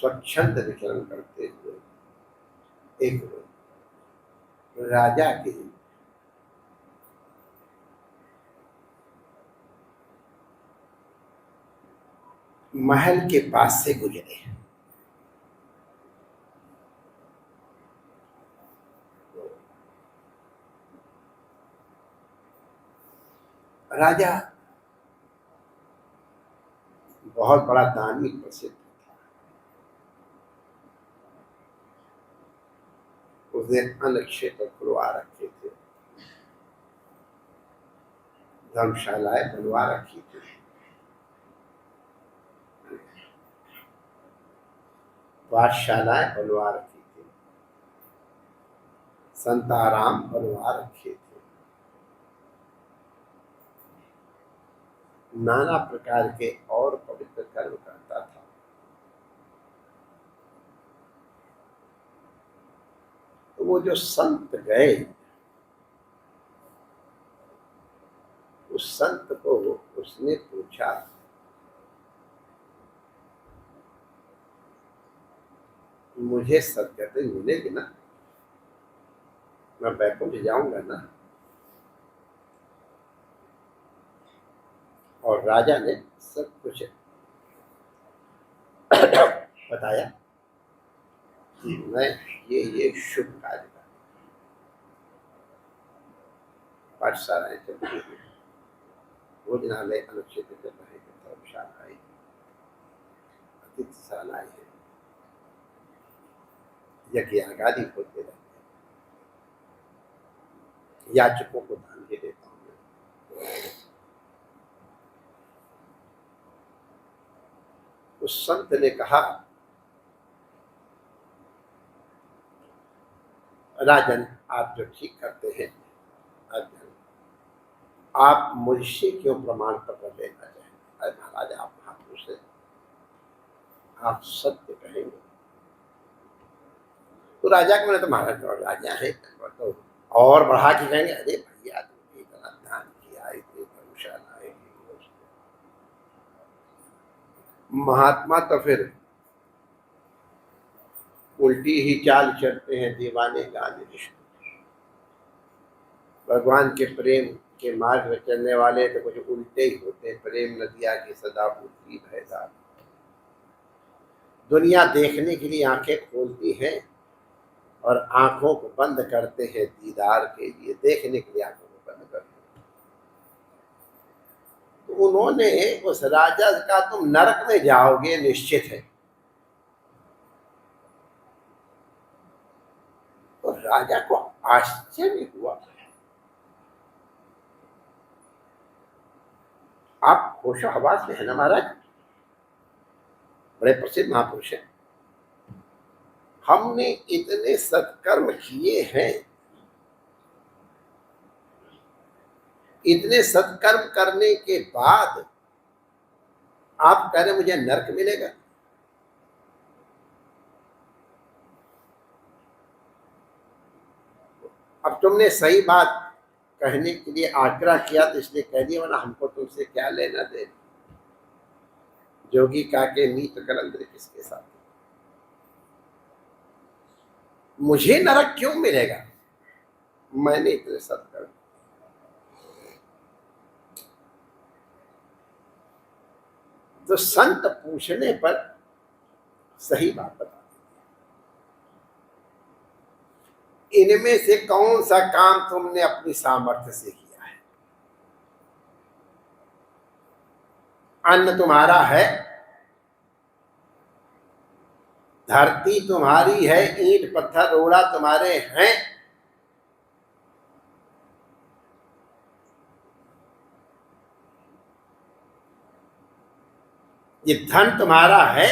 स्वच्छंद विचरण करते हुए एक राजा के महल के पास से गुजरे। राजा बहुत बड़ा दानी प्रसिद्ध था। उसने अन्न क्षेत्र खुलवा रखे थे, धर्मशालाएं बनवा रखी थी, पाठशालाएं बनवा रखी थी, संताराम बनवा रखे थे, नाना प्रकार के और पवित्र कर्म करता था। तो वो जो संत गए, उस संत को उसने पूछा, मुझे सदगति मिलेगी ना, मैं वैकुंठ जाऊंगा ना? और राजा ने सब कुछ बताया कि मैं ये शुभ कार्य कर, पाठशालाएं चल रही हैं, भोजनालय अनुच्छेद चल रहे हैं, धर्मशालाएं, अतिथिशालाएं हैं, यज्ञ आदि होते रहते हैं, याचकों को दान दे देता हूँ मैं। उस संत ने कहा, राजन आप जो ठीक करते हैं, राजन आप मुझसे क्यों प्रमाण पत्र लेना चाहेंगे? अरे महाराज आप महापुरुष हैं, आप सत्य कहेंगे। तो राजा को मैंने तो महाराज और राजा है तो और बढ़ा के कहेंगे, अरे भैया तुमने इतना दान किया, इतनी धर्मशालाएं की, महात्मा तो फिर उल्टी ही चाल चलते हैं, दीवाने गाने रिश्ते। भगवान के प्रेम के मार्ग में चलने वाले तो कुछ उल्टे ही होते हैं। प्रेम नदिया की सदा उल्टी भयदार। दुनिया देखने के लिए आंखें खोलती हैं और आंखों को बंद करते हैं दीदार के लिए, देखने के लिए आंखों को बंद करते हैं। तो उन्होंने उस राजा का तुम नरक में जाओगे निश्चित है। तो राजा को आश्चर्य हुआ, आप होशो हवास में है ना महाराज, बड़े प्रसिद्ध महापुरुष हैं, हमने इतने सत्कर्म किए हैं, इतने सत्कर्म करने के बाद आप कह रहे मुझे नरक मिलेगा? अब तुमने सही बात कहने के लिए आग्रह किया तो इसलिए कह दिया, वरना हमको तुमसे क्या लेना देना। जोगी काके मीत कलंदर किसके साथ, मुझे नरक क्यों मिलेगा? मैंने इतने सत्कर्म। तो संत पूछने पर सही बात बता, इनमें से कौन सा काम तुमने अपनी सामर्थ्य से किया है? अन्न तुम्हारा है, धरती तुम्हारी है, ईंट पत्थर रोड़ा तुम्हारे हैं, ये धन तुम्हारा है।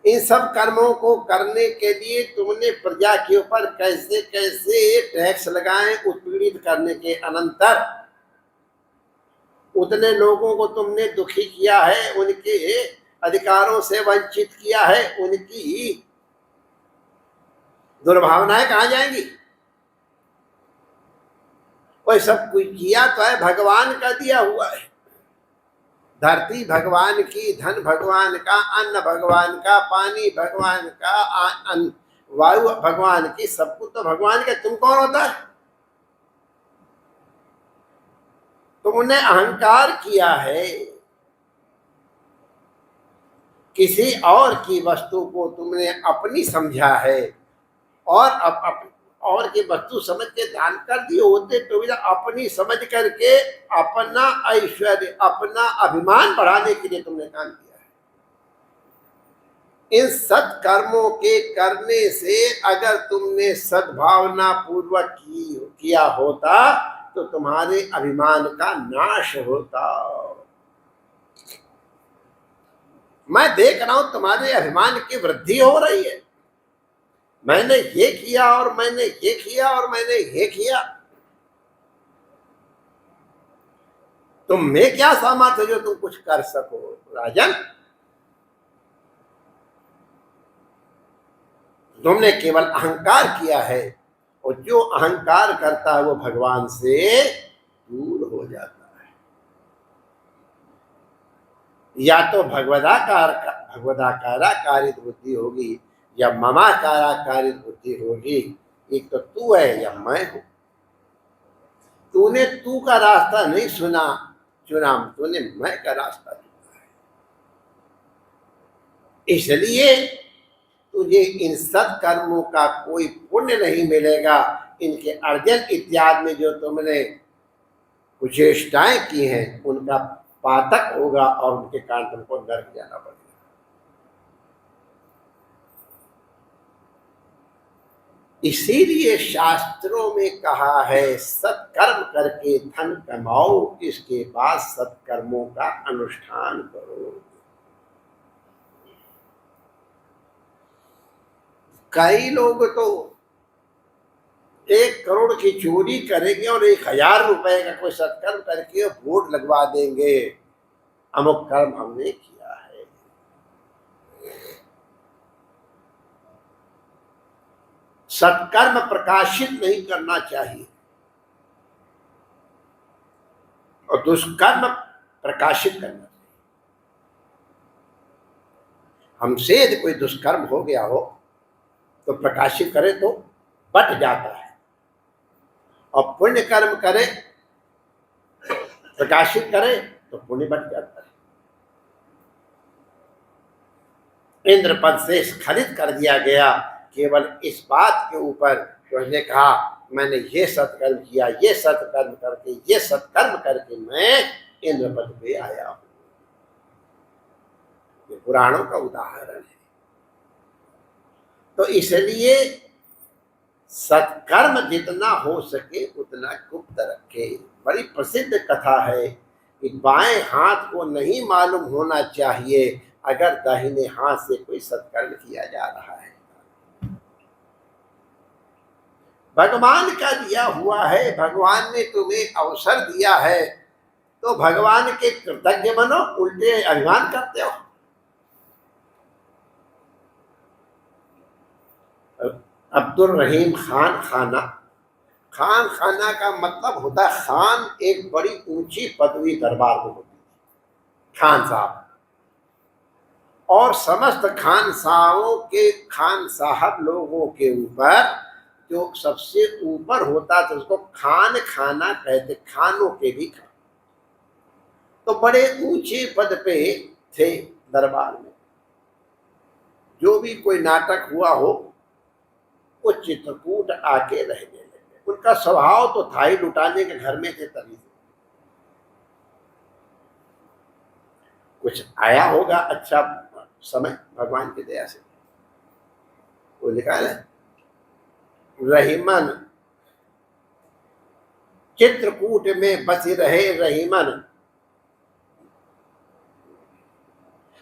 इन सब कर्मों को करने के लिए तुमने प्रजा के ऊपर कैसे कैसे टैक्स लगाए, उत्पीड़ित करने के अनंतर उतने लोगों को तुमने दुखी किया है, उनके अधिकारों से वंचित किया है, उनकी दुर्भावनाएं कहाँ जाएंगी? वह सब कुछ किया तो है, भगवान का दिया हुआ है। धरती भगवान की, धन भगवान का, अन्न भगवान का, पानी भगवान का, वायु भगवान की, सब कुछ तो भगवान का। तुम कौन होता है? तुमने अहंकार किया है, किसी और की वस्तु को तुमने अपनी समझा है, और और की वस्तु समझ के दान कर दिए होते तो अपनी समझ करके अपना ऐश्वर्य, अपना अभिमान बढ़ाने के लिए तुमने काम किया है। इन सत्कर्मों के करने से अगर तुमने सद्भावना पूर्वक किया होता तो तुम्हारे अभिमान का नाश होता। मैं देख रहा हूं तुम्हारे अभिमान की वृद्धि हो रही है। मैंने ये किया और मैंने ये किया और मैंने ये किया। तुम में क्या सामर्थ्य जो तुम कुछ कर सको राजन? तुमने केवल अहंकार किया है, और जो अहंकार करता है वो भगवान से दूर हो जाता है। या तो भगवदाकारा कारित बुद्धि होगी, या ममाकारा कारित बुद्धि होगी। एक तो तू है या मैं हूं। तूने तू का रास्ता नहीं चुना, तूने मैं का रास्ता चुना है। इसलिए तुझे इन सत्कर्मों का कोई पुण्य नहीं मिलेगा। इनके अर्जन इत्यादि में जो तुमने कुचेष्टाएं की हैं उनका पातक होगा, और उनके कारण तुमको नरक जाना पड़ेगा। इसीलिए शास्त्रों में कहा है सत्कर्म करके धन कमाओ, इसके बाद सत्कर्मों का अनुष्ठान करो। कई लोग तो 1 करोड़ की चोरी करेंगे और 1000 रुपए का कोई सत्कर्म करके बोर्ड लगवा देंगे, अमुक कर्म हमने किया है। सत्कर्म प्रकाशित नहीं करना चाहिए, और दुष्कर्म प्रकाशित करना चाहिए। हमसे यदि कोई दुष्कर्म हो गया हो तो प्रकाशित करे तो बट जाता है, और पुण्य कर्म करे, प्रकाशित करे तो पुण्य बट जाता है। इंद्र पद से स्खलित कर दिया गया केवल इस बात के ऊपर कि उसने कहा मैंने ये सत्कर्म किया, ये सत्कर्म करके, ये सत्कर्म करके मैं इंद्र पद पे आया हूं। ये पुराणों का उदाहरण है। तो इसलिए सत्कर्म जितना हो सके उतना गुप्त रखे। बड़ी प्रसिद्ध कथा है कि बाएं हाथ को नहीं मालूम होना चाहिए अगर दाहिने हाथ से कोई सत्कर्म किया जा रहा है। भगवान का दिया हुआ है, भगवान ने तुम्हें अवसर दिया है, तो भगवान के कृतज्ञ बनो, उल्टे अभिमान करते हो। अब्दुल रहीम खान खाना, खान खाना का मतलब होता है खान, एक बड़ी ऊंची पदवी दरबार में होती है, खान साहब। और समस्त खान साहब लोगों के ऊपर जो सबसे ऊपर होता था उसको खान खाना कहते, खानों के भी खान। तो बड़े ऊंचे पद पे थे दरबार में। जो भी कोई नाटक हुआ हो वो चित्रकूट आके रहने लगे। उनका स्वभाव तो था ही लुटाने के, घर में थे तभी। कुछ आया होगा अच्छा समय भगवान की दया से। वो लिखा है रहीमन चित्रकूट में बसी रहे रहीमन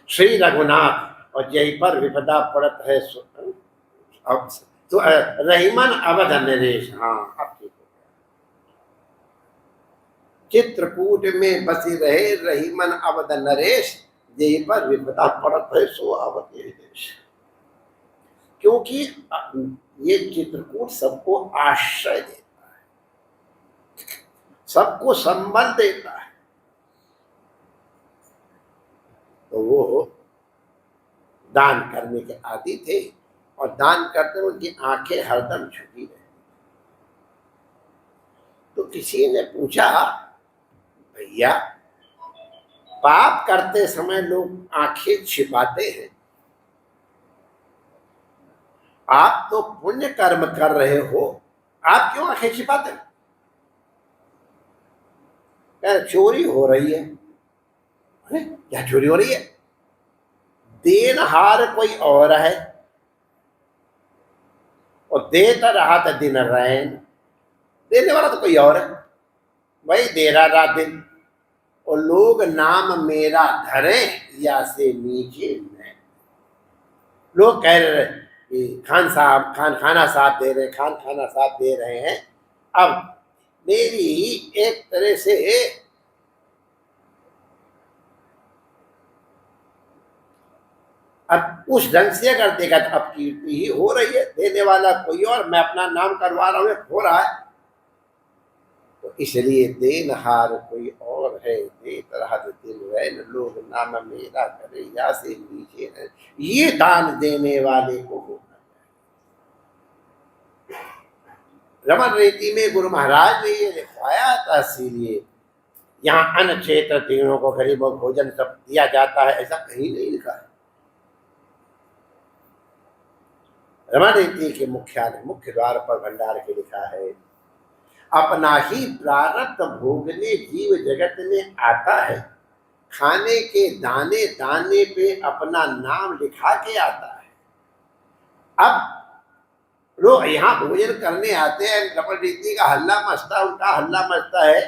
श्री रघुनाथ, और यही पर विपदा पड़त है अब तो रहीमन अवध नरेश। हाँ अब ठीक हो गया। चित्रकूट में बसी रहे रहीमन अवध नरेश, यही पर विपदा पड़त है सो आवत देश। क्योंकि ये चित्रकूट सबको आश्रय देता है, सबको संबल देता है। तो वो दान करने के आदी थे और दान करते हुए उनकी आंखें हरदम झुकी रही। तो किसी ने पूछा, भैया पाप करते समय लोग आंखें छिपाते हैं, आप तो पुण्य कर्म कर रहे हो, आप क्यों आंखें छिपाते हो? चोरी हो रही है। अरे क्या चोरी हो रही है? देनहार कोई और है और देता रहा था दिन रैन, देने वाला तो कोई और है, वही दे रहा रात दिन। और लोग नाम मेरा धरे या से नीचे नहीं। लोग कह रहे कि खान साहब खाना साहब दे रहे, खाना साहब दे रहे हैं। अब मेरी एक तरह से अब उस ढंग से अगर देखा तो अब कीर्ति ही हो रही है, देने वाला कोई और, मैं अपना नाम करवा रहा हूँ, हो रहा है। तो इसलिए देनहार कोई और है, देत रहत दिल वैन, लोग नाम मेरा करे या से नीचे है, ये दान देने वाले को होना। रमन रीति में गुरु महाराज ने ये लिखवाया था, इसीलिए यहाँ अन्न क्षेत्र तीनों को गरीबों को भोजन सब दिया जाता है, ऐसा कहीं नहीं लिखा है। रमन रीति के मुख्य द्वार पर भंडार के लिखा है, अपना ही प्रारब्ध भोगने जीव जगत में आता है, खाने के दाने दाने पे अपना नाम लिखा के आता है। अब लोग यहाँ भोजन करने आते हैं, रमन रीति का हल्ला मचता, उनका हल्ला मचता है,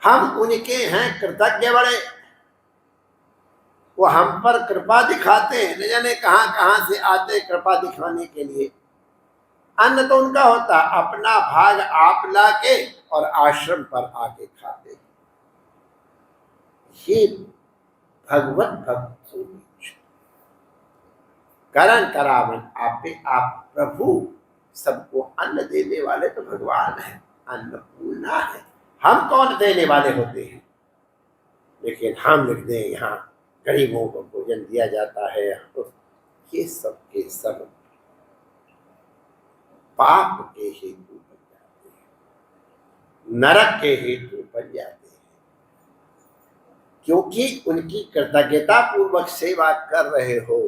हम उनके हैं कृतज्ञ बड़े, वो हम पर कृपा दिखाते हैं, न जाने कहां कहां से आते कृपा दिखाने के लिए। अन्न तो उनका होता, अपना भाग आप लाके और आश्रम पर आके खाते। ये भगवत भक्त करण करावन आपे आप प्रभु, सबको अन्न देने वाले तो भगवान है, अन्नपूर्णा है। हम कौन देने वाले होते हैं? लेकिन हम लिख दें यहाँ गरीबों को भोजन दिया जाता है, तो ये सब के सब पाप के हेतु बन जाते हैं, नरक के हेतु बन जाते हैं, क्योंकि उनकी कृतज्ञता पूर्वक सेवा कर रहे हो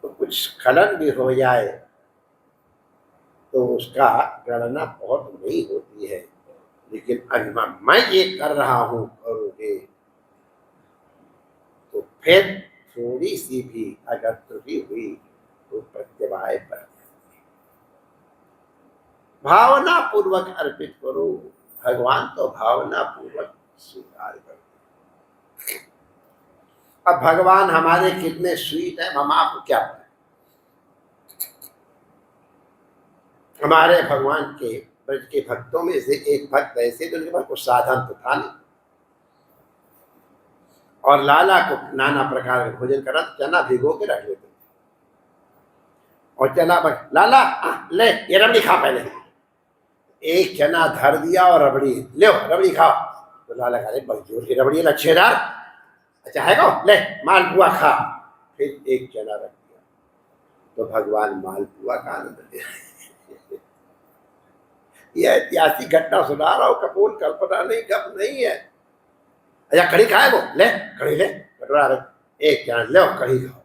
तो कुछ स्खलन भी हो जाए तो उसका गणना बहुत नहीं होती है। लेकिन अगर मैं ये कर रहा हूं करोगे तो फिर थोड़ी सी भी अगर त्रुटि हुई तो प्रत्यवाय पर भावना पूर्वक अर्पित करो, भगवान तो भावना पूर्वक स्वीकार करते। अब भगवान हमारे कितने स्वीट है हम आपको क्या बताएं। हमारे भगवान के ब्रज के भक्तों में से एक भक्त ऐसे, तो उनके पास कुछ साधन तो था नहीं, और लाला को नाना प्रकार का भोजन करा, चना भिगो के रख लेते और चना लाला ले ये रबड़ी खा, पहले एक चना धर दिया और रबड़ी ले रबड़ी खाओ। तो लाला कहा बड़ी जोर की रबड़ी लच्छेदार, अच्छा है को ले मालपुआ खा। फिर एक चना रख दिया तो भगवान मालपुआ का आनंद ले रहे। यह ऐतिहासिक घटना सुना रहा हूं, कपूर कल्पना नहीं, गप नहीं है। अच्छा कढ़ी खाए वो ले, कढ़ी ले, कटोरा रख, एक चना ले कढ़ी खाओ।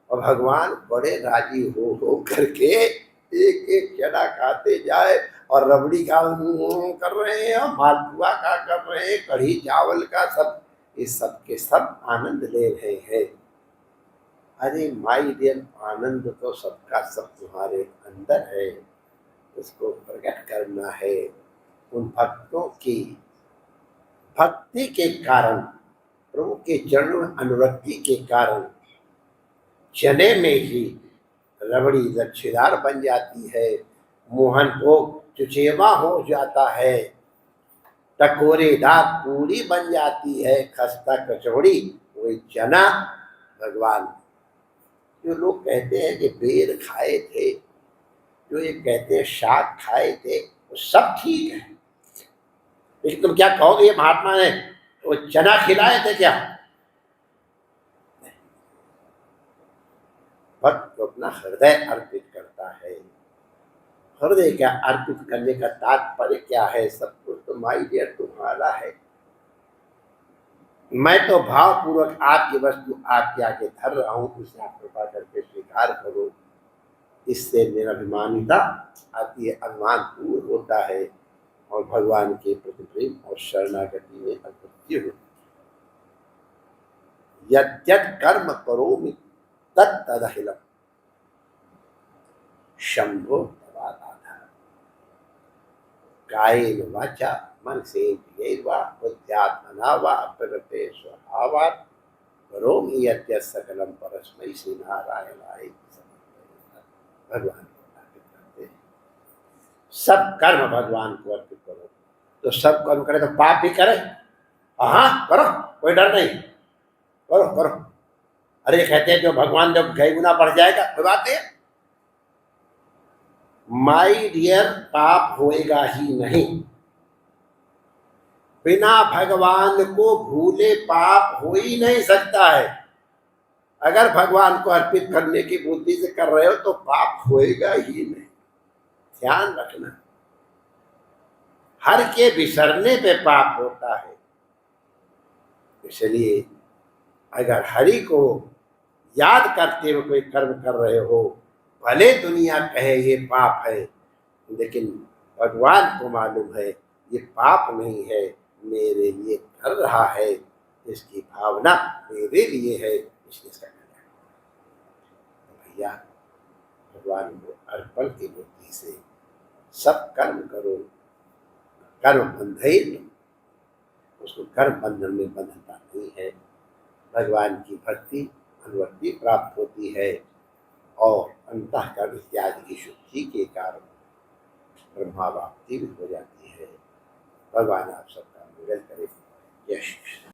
और भगवान बड़े राजी हो करके एक एक चना खाते जाए और रबड़ी का कर रहे हैं, मालपुआ का कर रहे हैं, कढ़ी चावल का, सब इस सब के सब आनंद ले रहे हैं। अरे माई डियर, आनंद तो सबका सब तुम्हारे अंदर है, उसको प्रकट करना है। उन भक्तों की भक्ति के कारण, प्रभु के चरण अनुरक्ति के कारण चने में ही रबड़ी लच्छेदार बन जाती है, मोहन भोग चुचेवा हो जाता है, टकोरेदार पूरी बन जाती है, खस्ता कचौड़ी वही चना। भगवान जो लोग कहते हैं कि बेर खाए थे, जो ये कहते हैं शाक खाए थे, वो सब ठीक है, लेकिन तुम क्या कहोगे महात्मा ने वो चना खिलाए थे क्या? भक्त तो अपना हृदय अर्पित करता है। हृदय क्या अर्पित करने का तात्पर्य क्या है? सब कुछ तो माई डियर तुम्हारा है। मैं तो भावपूर्वक आपकी वस्तु आपके आगे धर रहा हूं, उसे आप कृपा करके स्वीकार करो। इससे मेरा अभिमानिता आती है, अभिमान दूर होता है और भगवान के प्रति प्रेम और शरणागति में अभिवृद्धि होती है। यद्यत् कर्म करोमि तत्तदखिलम् शंभो तवादाधार। कायेन वाचा मनसेन्द्रियैर्वा बुद्ध्यात्मना वा प्रकृते स्वभावात् करोमि यद्यत् सकलं परस्मै श्रीनारायणाय समर्पयामि। भगवान को अर्पित करते हैं। सब कर्म भगवान को अर्पित करो। तो सब कर्म करे तो पाप भी करे, हाँ करो, कोई डर नहीं, करो करो। अरे कहते हैं जो भगवान जब कई गुना बढ़ जाएगा, कोई बात नहीं। माई डियर, पाप होएगा ही नहीं। बिना भगवान को भूले पाप हो ही नहीं सकता है। अगर भगवान को अर्पित करने की बुद्धि से कर रहे हो तो पाप होएगा ही नहीं, ध्यान रखना। हर के बिसरने पे पाप होता है। इसलिए अगर हरि को याद करते हुए कोई कर्म कर रहे हो, भले दुनिया कहे ये पाप है, लेकिन भगवान को मालूम है ये पाप नहीं है, मेरे लिए कर रहा है, इसकी भावना मेरे लिए है, इसलिए इसका करना है। तो भैया भगवान को अर्पण की बुद्धि से सब कर्म करो। कर्म बंधन, उसको कर्म बंधन में बंधता नहीं है। भगवान की भक्ति अनुवृत्ति प्राप्त होती है और अंतःकरण इत्यादि की शुद्धि के कारण ब्रह्मावाप्ति भी हो जाती है। भगवान आप सबका मंगल करे। जय श्री कृष्ण।